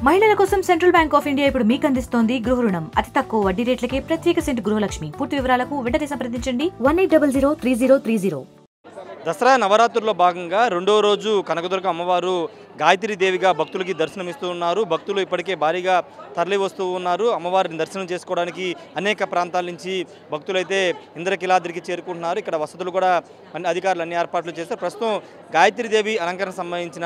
మహిళల కోసం central bank of India ఇప్పుడు మీకు అందిస్తోంది గృహ రుణం. అతి తక్కువ వడ్డీ రేట్లకే ప్రత్యేక సెంటు గృహలక్ష్మి. పూర్తి వివరాలకు వెంటనే సంప్రదించండి 18003030. దసరా నవరాత్రుల్లో భాగంగా రెండో రోజు కనకదుర్గ అమ్మవారు గాయత్రీ దేవిగా భక్తులకి దర్శనమిస్తూ ఉన్నారు. భక్తులు ఇప్పటికే భారీగా తరలి వస్తూ ఉన్నారు. అమ్మవారిని దర్శనం చేసుకోవడానికి అనేక ప్రాంతాల నుంచి భక్తులైతే ఇంద్రకీలాద్రికి చేరుకుంటున్నారు. ఇక్కడ వసతులు కూడా అధికారులు అన్ని ఏర్పాట్లు చేస్తారు. ప్రస్తుతం గాయత్రీ దేవి అలంకరణ సంబంధించిన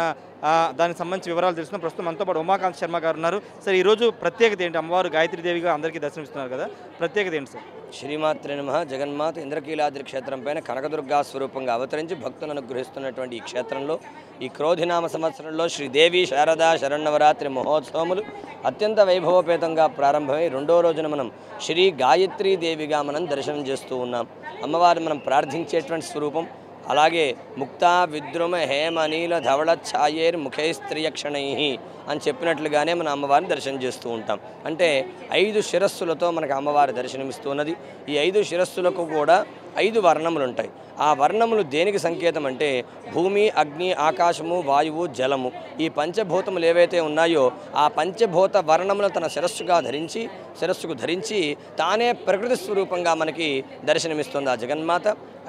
దానికి సంబంధించి వివరాలు తెలుస్తున్నాం. ప్రస్తుతం మనతో పాటు ఉమాకాంత్ శర్మ గారు ఉన్నారు. సార్, ఈరోజు ప్రత్యేకత ఏంటి? అమ్మవారు గాయత్రీ దేవిగా అందరికీ దర్శనమిస్తున్నారు కదా, ప్రత్యేకత ఏంటి సార్? శ్రీమాత్రే నమః. జగన్మాత ఇంద్రకీలాద్రి క్షేత్రం పైన కనకదుర్గా స్వరూపంగా అవతరించి భక్తులను అనుగ్రహిస్తున్నటువంటి ఈ క్షేత్రంలో ఈ క్రోధినామ సంవత్సరంలో శ్రీదేవి శారదా శరన్నవరాత్రి మహోత్సవములు అత్యంత వైభవపేతంగా ప్రారంభమై రెండో రోజున మనం శ్రీ గాయత్రీ దేవిగా మనం దర్శనం చేస్తూ ఉన్నాం. అమ్మవారు మనం ప్రార్థించేటువంటి స్వరూపం. అలాగే ముక్తా విద్రుమ హేమ నీల ధవళ ఛాయేర్ ముఖైస్త్రియక్షణై అని చెప్పినట్లుగానే మన అమ్మవారిని దర్శనం చేస్తూ ఉంటాం. అంటే 5 శిరస్సులతో మనకు అమ్మవారి దర్శనమిస్తున్నది. ఈ 5 శిరస్సులకు కూడా 5 వర్ణములు ఉంటాయి. ఆ వర్ణములు దేనికి సంకేతం అంటే భూమి, అగ్ని, ఆకాశము, వాయువు, జలము, ఈ పంచభూతములు ఏవైతే ఉన్నాయో ఆ పంచభూత వర్ణములు తన శిరస్సుకు ధరించి తానే ప్రకృతి స్వరూపంగా మనకి దర్శనమిస్తుంది ఆ జగన్మాత.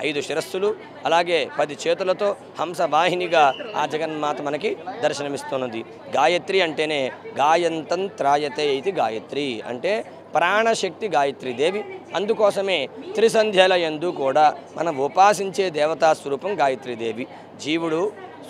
5 శిరస్సులు అలాగే 10 చేతులతో హంసవాహినిగా ఆ జగన్మాత మనకి దర్శనమిస్తున్నది. గాయత్రి అంటేనే గాయంతం త్రాయతే ఇది గాయత్రి అంటే ప్రాణశక్తి గాయత్రీ దేవి. అందుకోసమే త్రిసంధ్యల యందు కూడా మనం ఉపాసించే దేవతా స్వరూపం గాయత్రీదేవి. జీవుడు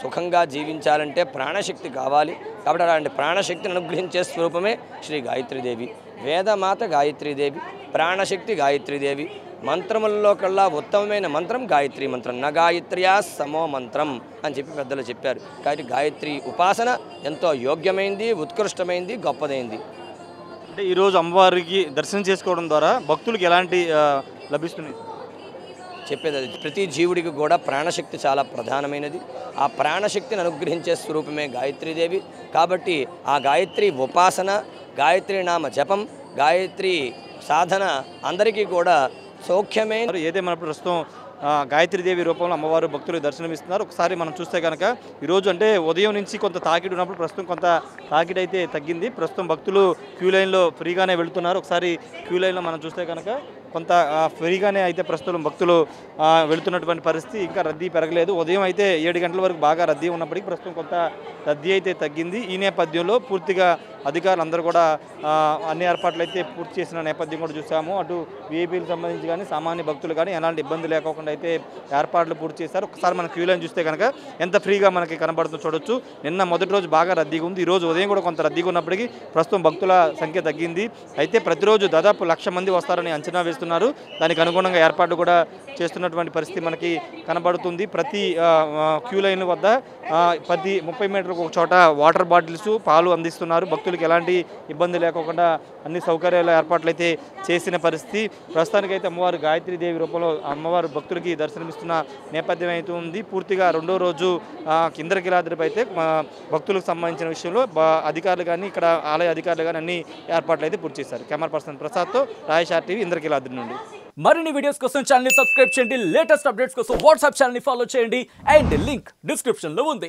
సుఖంగా జీవించాలంటే ప్రాణశక్తి కావాలి. కాబట్టి అలాంటి ప్రాణశక్తిని అనుగ్రహించే స్వరూపమే శ్రీ గాయత్రీదేవి. వేదమాత గాయత్రీదేవి, ప్రాణశక్తి గాయత్రీదేవి. మంత్రములలో కల్లా ఉత్తమమైన మంత్రం గాయత్రీ మంత్రం. న గాయత్ర్యా సమో మంత్రం అని చెప్పి పెద్దలు చెప్పారు. కాబట్టి గాయత్రి ఉపాసన ఎంతో యోగ్యమైంది, ఉత్కృష్టమైంది, గొప్పదైంది. అంటే ఈరోజు అమ్మవారికి దర్శనం చేసుకోవడం ద్వారా భక్తులకు ఎలాంటి లభిస్తుంది? చెప్పేది అది. ప్రతి జీవుడికి కూడా ప్రాణశక్తి చాలా ప్రధానమైనది. ఆ ప్రాణశక్తిని అనుగ్రహించే స్వరూపమే గాయత్రీదేవి. కాబట్టి ఆ గాయత్రి ఉపాసన, గాయత్రి నామ జపం, గాయత్రి సాధన అందరికీ కూడా సౌఖ్యమే. ఏదేమైనా ప్రస్తుతం గాయత్రీదేవి రూపంలో అమ్మవారు భక్తులకు దర్శనమిస్తున్నారు. ఒకసారి మనం చూస్తే కనుక ఈరోజు అంటే ఉదయం నుంచి కొంత తాకిడి ఉన్నప్పుడు ప్రస్తుతం కొంత తాకిడి అయితే తగ్గింది. ప్రస్తుతం భక్తులు క్యూ లైన్లో ఫ్రీగానే వెళుతున్నారు. ఒకసారి క్యూ లైన్లో మనం చూస్తే కనుక కొంత ఫ్రీగానే అయితే ప్రస్తుతం భక్తులు వెళుతున్నటువంటి పరిస్థితి. ఇంకా రద్దీ పెరగలేదు. ఉదయం అయితే 7 గంటల వరకు బాగా రద్దీ ఉన్నప్పటికీ ప్రస్తుతం కొంత రద్దీ అయితే తగ్గింది. ఈ నేపథ్యంలో పూర్తిగా అధికారులు అందరూ కూడా అన్ని ఏర్పాట్లు అయితే పూర్తి చేసిన నేపథ్యం కూడా చూసాము. అటు వీఐపీలకు సంబంధించి కానీ సామాన్య భక్తులు కానీ ఎలాంటి ఇబ్బంది లేకోకుండా అయితే ఏర్పాట్లు పూర్తి చేశారు. ఒకసారి మన క్యూ లైన్ చూస్తే కనుక ఎంత ఫ్రీగా మనకి కనబడుతుందో చూడొచ్చు. నిన్న మొదటి రోజు బాగా రద్దీగా ఉంది. ఈరోజు ఉదయం కూడా కొంత రద్దీగా ఉన్నప్పటికీ ప్రస్తుతం భక్తుల సంఖ్య తగ్గింది. అయితే ప్రతిరోజు దాదాపు 1,00,000 మంది వస్తారని అంచనా వేస్తున్నారు. దానికి అనుగుణంగా ఏర్పాట్లు కూడా చేస్తున్నటువంటి పరిస్థితి మనకి కనబడుతుంది. ప్రతి క్యూ లైన్ వద్ద 30 మీటర్లకు ఒక చోట వాటర్ బాటిల్స్, పాలు అందిస్తున్నారు. భక్తులకు ఎలాంటి ఇబ్బంది లేకోకుండా అన్ని సౌకర్యాల ఏర్పాట్లు అయితే చేసిన పరిస్థితి. ప్రస్తుతానికైతే అమ్మవారు గాయత్రీదేవి రూపంలో అమ్మవారు భక్తులకి దర్శనమిస్తున్న నేపథ్యం అయితే ఉంది. పూర్తిగా రెండో రోజు ఇంద్రకీలాద్రిపై అయితే భక్తులకు సంబంధించిన విషయంలో అధికారులు కానీ ఇక్కడ ఆలయ అధికారులు కానీ అన్ని ఏర్పాట్లు అయితే పూర్తి చేశారు. Camera person ప్రసాద్తో Rayesh RTV, Indrakeeladri నుండి. మరిన్ని వీడియోస్ కోసం ఛానల్ ని సబ్స్క్రైబ్ చేయండి. లేటెస్ట్ అప్డేట్స్ కోసం వాట్సాప్ ఛానల్ ని ఫాలో చేయండి. అండ్ లింక్ డిస్క్రిప్షన్ లో ఉంది.